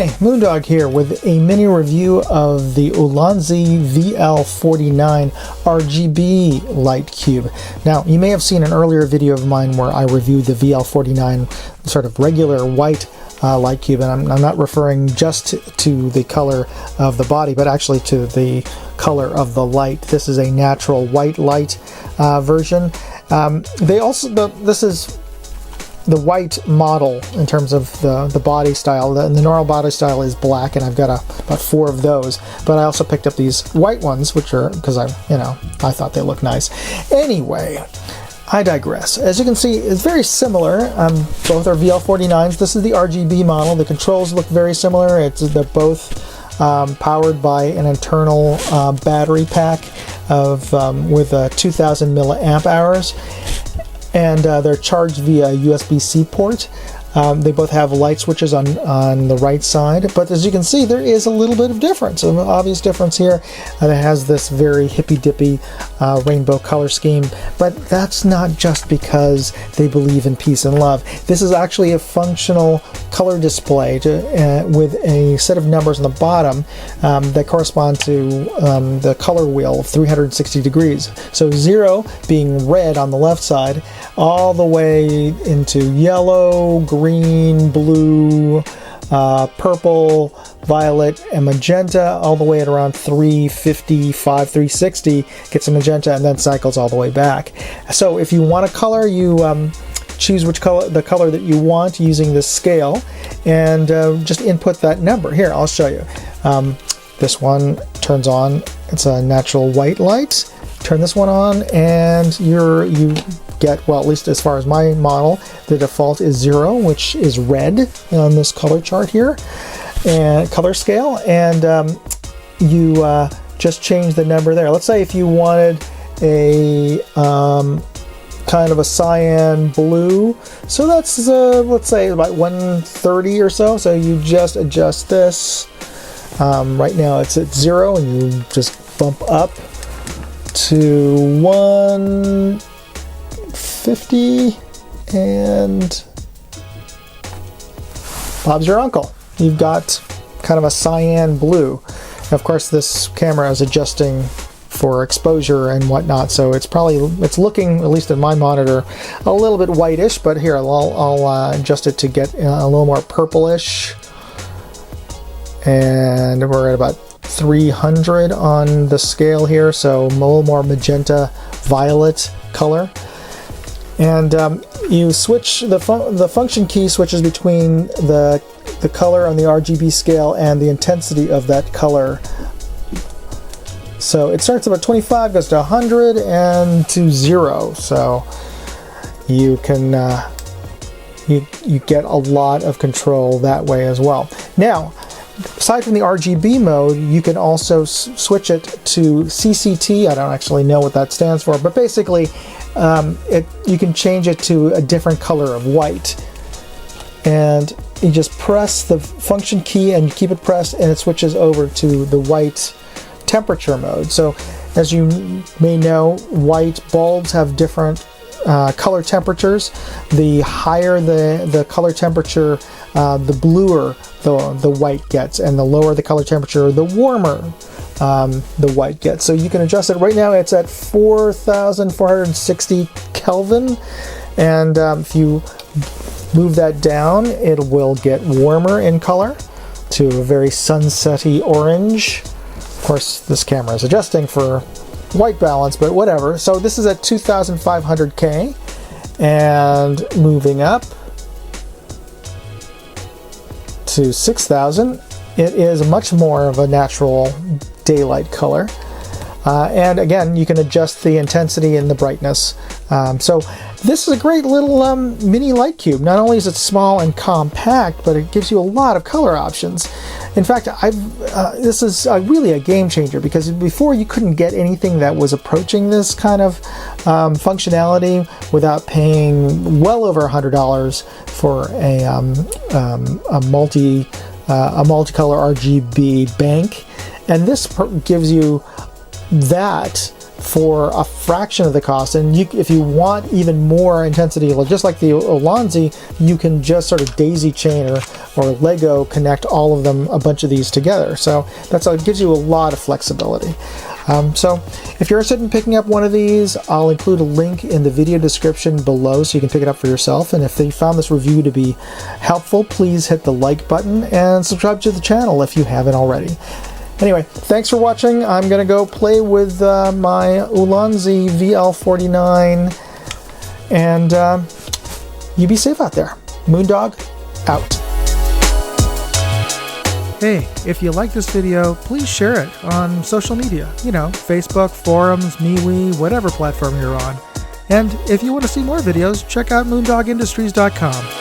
Hi, Moondog here with a mini review of the Ulanzi VL49 RGB light cube. Now, you may have seen an earlier video of mine where I reviewed the VL49 sort of regular white light cube, and I'm not referring just to the color of the body, but actually to the color of the light. This is a natural white light version. This is the white model in terms of the body style. The normal body style is black, and I've got about 4 of those. But I also picked up these white ones, which are because I thought they looked nice. Anyway, I digress. As you can see, it's very similar. Both are VL49s. This is the RGB model. The controls look very similar. They're both powered by an internal battery pack with 2,000 milliamp hours. And they're charged via USB-C port. They both have light switches on the right side, but as you can see, there is a little bit of difference, an obvious difference here. It has this very hippy-dippy rainbow color scheme, but that's not just because they believe in peace and love. This is actually a functional color display with a set of numbers on the bottom that correspond to the color wheel of 360 degrees. So 0 being red on the left side, all the way into yellow, green, blue, purple, violet, and magenta, all the way at around 355, 360, gets a magenta, and then cycles all the way back. So if you want a color, you choose the color that you want using this scale, and just input that number. Here, I'll show you. This one turns on. It's a natural white light. Turn this one on, and you get, well, at least as far as my model, the default is 0, which is red on this color chart here, and color scale, and you just change the number there. Let's say if you wanted a kind of a cyan blue, so that's let's say about 130 or so, so you just adjust this. Right now it's at 0, and you just bump up to 150, and Bob's your uncle. You've got kind of a cyan blue. And of course, this camera is adjusting for exposure and whatnot, so it's looking, at least in my monitor, a little bit whitish, but here I'll adjust it to get a little more purplish, and we're at about 300 on the scale here, so a little more magenta violet color. And you switch the function key switches between the color on the RGB scale and the intensity of that color. So it starts about 25, goes to 100, and to 0. So you can you get a lot of control that way as well. Now, aside from the RGB mode, you can also switch it to CCT. I don't actually know what that stands for, but basically you can change it to a different color of white. And you just press the function key and you keep it pressed, and it switches over to the white temperature mode. So as you may know, white bulbs have different color temperatures. The higher the color temperature, the bluer the white gets, and the lower the color temperature, the warmer the white gets. So you can adjust it. Right now it's at 4,460 Kelvin, and if you move that down, it will get warmer in color to a very sunsetty orange. Of course, this camera is adjusting for white balance, but whatever. So this is at 2,500K, and moving up to 6,000, it is much more of a natural daylight color. And again, you can adjust the intensity and the brightness. So this is a great little mini light cube. Not only is it small and compact, but it gives you a lot of color options. In fact, this is really a game changer, because before you couldn't get anything that was approaching this kind of functionality without paying well over $100 for a multicolor RGB bank. And this gives you that for a fraction of the cost. And if you want even more intensity, just like the Ulanzi, you can just sort of daisy chain or Lego connect all of them, a bunch of these together. So it gives you a lot of flexibility. So if you're interested in picking up one of these, I'll include a link in the video description below so you can pick it up for yourself. And if you found this review to be helpful, please hit the like button and subscribe to the channel if you haven't already. Anyway, thanks for watching. I'm going to go play with my Ulanzi VL49, and you be safe out there. Moondog, out. Hey, if you like this video, please share it on social media. You know, Facebook, forums, MeWe, whatever platform you're on. And if you want to see more videos, check out moondogindustries.com.